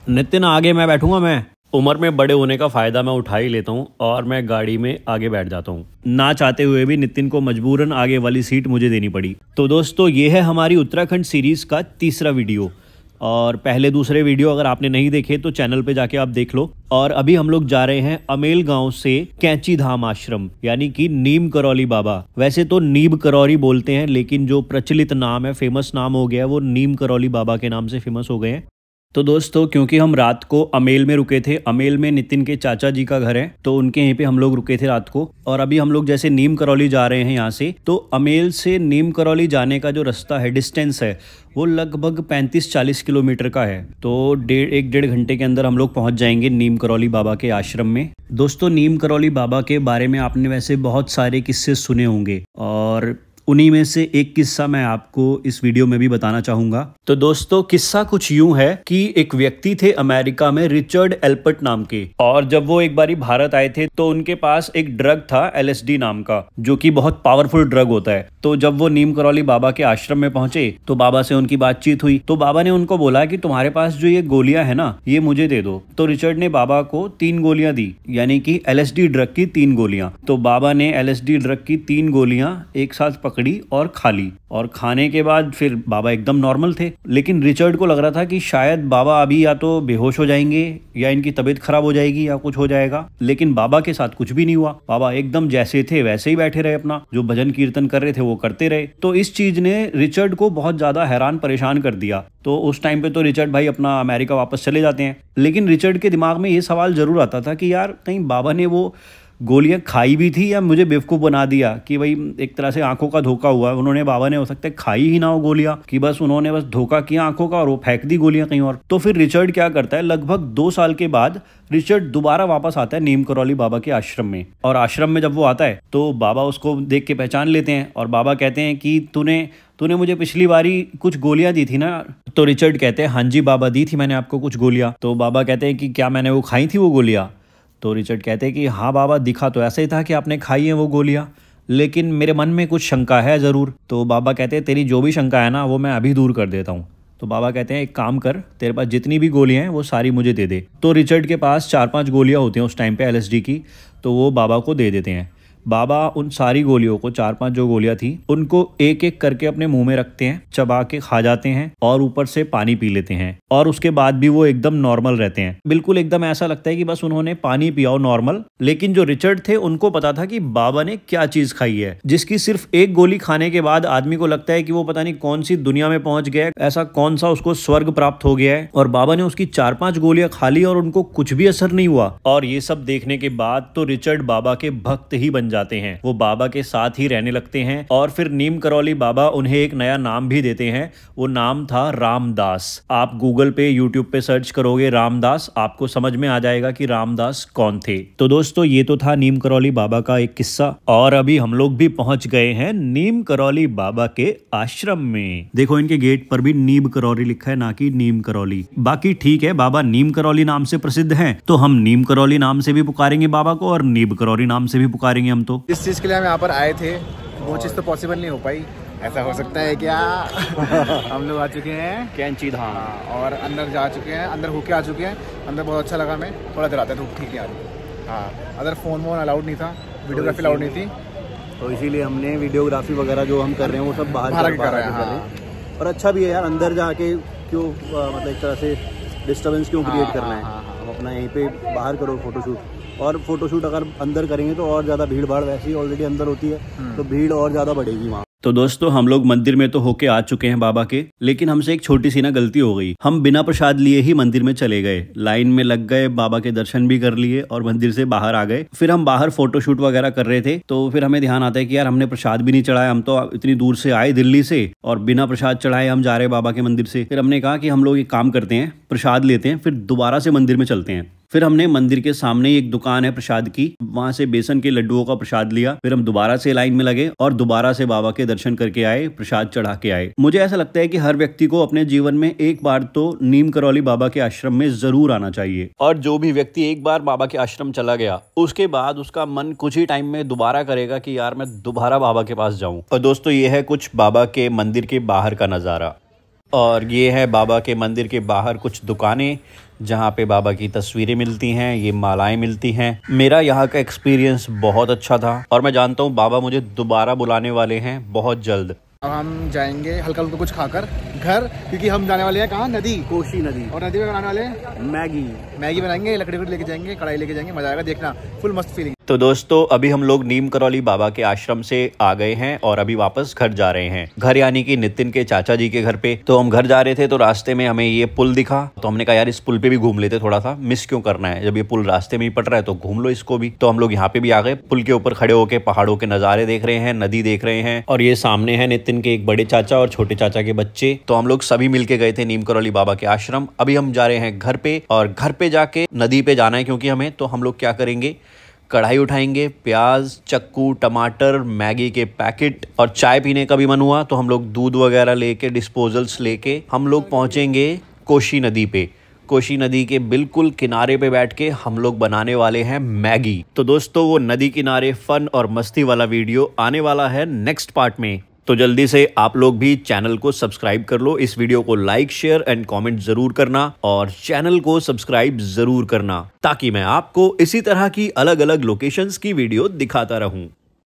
नितिन आगे मैं बैठूंगा। मैं उम्र में बड़े होने का फ़ायदा मैं उठा ही लेता हूँ और मैं गाड़ी में आगे बैठ जाता हूँ। ना चाहते हुए भी नितिन को मजबूरन आगे वाली सीट मुझे देनी पड़ी। तो दोस्तों ये है हमारी उत्तराखंड सीरीज़ का तीसरा वीडियो। और पहले दूसरे वीडियो अगर आपने नहीं देखे तो चैनल पे जाके आप देख लो। और अभी हम लोग जा रहे हैं अमेल गांव से कैंची धाम आश्रम यानी कि नीम करौली बाबा। वैसे तो नीम करौरी बोलते हैं, लेकिन जो प्रचलित नाम है, फेमस नाम हो गया, वो नीम करौली बाबा के नाम से फेमस हो गए हैं। तो दोस्तों क्योंकि हम रात को अमेल में रुके थे, अमेल में नितिन के चाचा जी का घर है, तो उनके यहीं पे हम लोग रुके थे रात को। और अभी हम लोग जैसे नीम करौली जा रहे हैं यहाँ से, तो अमेल से नीम करौली जाने का जो रास्ता है, डिस्टेंस है, वो लगभग 35-40 किलोमीटर का है। तो एक डेढ़ घंटे के अंदर हम लोग पहुँच जाएंगे नीम करौली बाबा के आश्रम में। दोस्तों नीम करौली बाबा के बारे में आपने वैसे बहुत सारे किस्से सुने होंगे और उन्हीं में से एक किस्सा मैं आपको इस वीडियो में भी बताना चाहूंगा। तो दोस्तों किस्सा कुछ यूं है कि एक व्यक्ति थे अमेरिका में, रिचर्ड एल्पर्ट नाम के, और जब वो एक बारी भारत आए थे तो उनके पास एक ड्रग था LSD नाम का, जो कि बहुत पावरफुल ड्रग होता है। तो जब वो नीम करौली बाबा के आश्रम में पहुंचे तो बाबा से उनकी बातचीत हुई। तो बाबा ने उनको बोला कि तुम्हारे पास जो ये गोलियां है ना, ये मुझे दे दो। तो रिचर्ड ने बाबा को 3 गोलियां दी, यानी कि LSD ड्रग की 3 गोलियां। तो बाबा ने LSD ड्रग की 3 गोलियां एक साथ पकड़ी और खा ली। और खाने के बाद फिर बाबा एकदम नॉर्मल थे। लेकिन रिचर्ड को लग रहा था कि शायद बाबा अभी या तो बेहोश हो जाएंगे या इनकी तबीयत खराब हो जाएगी या कुछ हो जाएगा। लेकिन बाबा के साथ कुछ भी नहीं हुआ। बाबा एकदम जैसे थे वैसे ही बैठे रहे, अपना जो भजन कीर्तन कर रहे थे वो करते रहे। तो इस चीज ने रिचर्ड को बहुत ज्यादा हैरान परेशान कर दिया। तो उस टाइम पे तो रिचर्ड भाई अपना अमेरिका वापस चले जाते हैं। लेकिन रिचर्ड के दिमाग में ये सवाल जरूर आता था कि यार कहीं बाबा ने वो गोलियां खाई भी थी या मुझे बेवकूफ़ बना दिया, कि भाई एक तरह से आंखों का धोखा हुआ। उन्होंने, बाबा ने हो सकता है खाई ही ना हो गोलियां, कि बस उन्होंने बस धोखा किया आंखों का और वो फेंक दी गोलियां कहीं और। तो फिर रिचर्ड क्या करता है, लगभग 2 साल के बाद रिचर्ड दोबारा वापस आता है नीम करौली बाबा के आश्रम में। और आश्रम में जब वो आता है तो बाबा उसको देख के पहचान लेते हैं और बाबा कहते हैं कि तूने मुझे पिछली बारी कुछ गोलियां दी थी ना। तो रिचर्ड कहते हैं हाँ जी बाबा, दी थी मैंने आपको कुछ गोलियां। तो बाबा कहते हैं कि क्या मैंने वो खाई थी वो गोलियां? तो रिचर्ड कहते हैं कि हाँ बाबा, दिखा तो ऐसा ही था कि आपने खाई है वो गोलियां, लेकिन मेरे मन में कुछ शंका है ज़रूर। तो बाबा कहते हैं तेरी जो भी शंका है ना वो मैं अभी दूर कर देता हूँ। तो बाबा कहते हैं एक काम कर, तेरे पास जितनी भी गोलियां हैं वो सारी मुझे दे दे। तो रिचर्ड के पास 4-5 गोलियां होती हैं उस टाइम पे LSD की, तो वो बाबा को दे देते हैं। बाबा उन सारी गोलियों को, 4-5 जो गोलियां थी, उनको एक एक करके अपने मुंह में रखते हैं, चबा के खा जाते हैं और ऊपर से पानी पी लेते हैं। और उसके बाद भी वो एकदम नॉर्मल रहते हैं, बिल्कुल एकदम ऐसा लगता है कि बस उन्होंने पानी पिया हो नॉर्मल। लेकिन जो रिचर्ड थे उनको पता था कि बाबा ने क्या चीज खाई है, जिसकी सिर्फ एक गोली खाने के बाद आदमी को लगता है कि वो पता नहीं कौन सी दुनिया में पहुंच गया है, ऐसा कौन सा उसको स्वर्ग प्राप्त हो गया है। और बाबा ने उसकी 4-5 गोलियां खा ली और उनको कुछ भी असर नहीं हुआ। और ये सब देखने के बाद तो रिचर्ड बाबा के भक्त ही बन जाते हैं, वो बाबा के साथ ही रहने लगते हैं। और फिर नीम करौली बाबा उन्हें एक नया नाम भी देते हैं, वो नाम था रामदास। आप गूगल पे, यूट्यूब पे सर्च करोगे रामदास, आपको समझ में आ जाएगा कि रामदास कौन थे। तो दोस्तों ये तो था नीम करौली बाबा का एक किस्सा। और अभी हम लोग भी पहुंच गए हैं नीम करौली बाबा के आश्रम में। देखो इनके गेट पर भी नीम करौली लिखा है, ना कि नीम करौली। बाकी ठीक है, बाबा नीम करौली नाम से प्रसिद्ध हैं, तो हम नीम करौली नाम से भी पुकारेंगे बाबा को और नीम करौली नाम से भी पुकारेंगे हम। तो इस चीज़ के लिए हम यहाँ पर आए थे, वो चीज़ तो पॉसिबल नहीं हो पाई। ऐसा हो सकता है क्या? हम लोग आ चुके हैं कैंची धाम और अंदर जा चुके हैं, अंदर होके आ चुके हैं। अंदर बहुत अच्छा लगा, मैं थोड़ा देर आता है तो ठीक है आ रही। हाँ, अदर फोन वोन अलाउड नहीं था, वीडियोग्राफी अलाउड नहीं थी, तो इसीलिए हमने वीडियोग्राफी वगैरह जो हम कर रहे हैं वो सब बाहर कर रहे हैं। और अच्छा भी है यार, अंदर जाके क्यों मतलब एक तरह से डिस्टर्बेंस क्यों क्रिएट करना है। हम अपना यहीं पे बाहर करो फोटोशूट। और फोटोशूट अगर अंदर करेंगे तो और ज़्यादा भीड़ भाड़ वैसे ही ऑलरेडी अंदर होती है, तो भीड़ और ज़्यादा बढ़ेगी वहाँ। तो दोस्तों हम लोग मंदिर में तो होके आ चुके हैं बाबा के, लेकिन हमसे एक छोटी सी ना गलती हो गई। हम बिना प्रसाद लिए ही मंदिर में चले गए, लाइन में लग गए, बाबा के दर्शन भी कर लिए और मंदिर से बाहर आ गए। फिर हम बाहर फोटोशूट वगैरह कर रहे थे, तो फिर हमें ध्यान आता है कि यार हमने प्रसाद भी नहीं चढ़ाया, हम तो इतनी दूर से आए दिल्ली से और बिना प्रसाद चढ़ाए हम जा रहे हैं बाबा के मंदिर से। फिर हमने कहा कि हम लोग एक काम करते हैं, प्रसाद लेते हैं, फिर दोबारा से मंदिर में चलते हैं। फिर हमने मंदिर के सामने एक दुकान है प्रसाद की, वहां से बेसन के लड्डुओं का प्रसाद लिया। फिर हम दोबारा से लाइन में लगे और दोबारा से बाबा के दर्शन करके आए, प्रसाद चढ़ा के आए। मुझे ऐसा लगता है कि हर व्यक्ति को अपने जीवन में एक बार तो नीम करौली बाबा के आश्रम में जरूर आना चाहिए। और जो भी व्यक्ति एक बार बाबा के आश्रम चला गया, उसके बाद उसका मन कुछ ही टाइम में दोबारा करेगा कि यार मैं दोबारा बाबा के पास जाऊं। और दोस्तों ये है कुछ बाबा के मंदिर के बाहर का नजारा। और ये है बाबा के मंदिर के बाहर कुछ दुकानें जहाँ पे बाबा की तस्वीरें मिलती हैं, ये मालाएं मिलती हैं। मेरा यहाँ का एक्सपीरियंस बहुत अच्छा था और मैं जानता हूँ बाबा मुझे दोबारा बुलाने वाले हैं बहुत जल्द। अब हम जाएंगे हल्का हल्का कुछ खाकर घर, क्योंकि हम जाने वाले हैं कहाँ, नदी, कोसी नदी। और नदी में बनाने वाले हैं मैगी बनाएंगे, लकड़ी लेके जाएंगे, कढ़ाई लेके जाएंगे, मजा आएगा, देखना फुल मस्त फीलिंग। तो दोस्तों अभी हम लोग नीम करौली बाबा के आश्रम से आ गए हैं और अभी वापस घर जा रहे हैं। घर यानी कि नितिन के चाचा जी के घर पे। तो हम घर जा रहे थे तो रास्ते में हमें ये पुल दिखा, तो हमने कहा यार इस पुल पे भी घूम लेते, थोड़ा सा मिस क्यों करना है, जब ये पुल रास्ते में ही पड़ रहा है तो घूम लो इसको भी। तो हम लोग यहाँ पे भी आ गए, पुल के ऊपर खड़े होके पहाड़ों के नजारे देख रहे हैं, नदी देख रहे हैं। और ये सामने है नितिन के एक बड़े चाचा और छोटे चाचा के बच्चे। तो हम लोग सभी मिलके गए थे नीम करौली बाबा के आश्रम। अभी हम जा रहे हैं घर पे और घर पे जाके नदी पे जाना है क्योंकि हमें, तो हम लोग क्या करेंगे, कढ़ाई उठाएंगे, प्याज, चक्कू, टमाटर, मैगी के पैकेट और चाय पीने का भी मन हुआ तो हम लोग दूध वगैरह लेके, डिस्पोजल्स लेके हम लोग पहुंचेंगे कोसी नदी पे। कोसी नदी के बिल्कुल किनारे पे बैठ के हम लोग बनाने वाले हैं मैगी। तो दोस्तों वो नदी किनारे फन और मस्ती वाला वीडियो आने वाला है नेक्स्ट पार्ट में। तो जल्दी से आप लोग भी चैनल को सब्सक्राइब कर लो, इस वीडियो को लाइक, शेयर एंड कमेंट जरूर करना और चैनल को सब्सक्राइब जरूर करना ताकि मैं आपको इसी तरह की अलग अलग लोकेशंस की वीडियो दिखाता रहूं।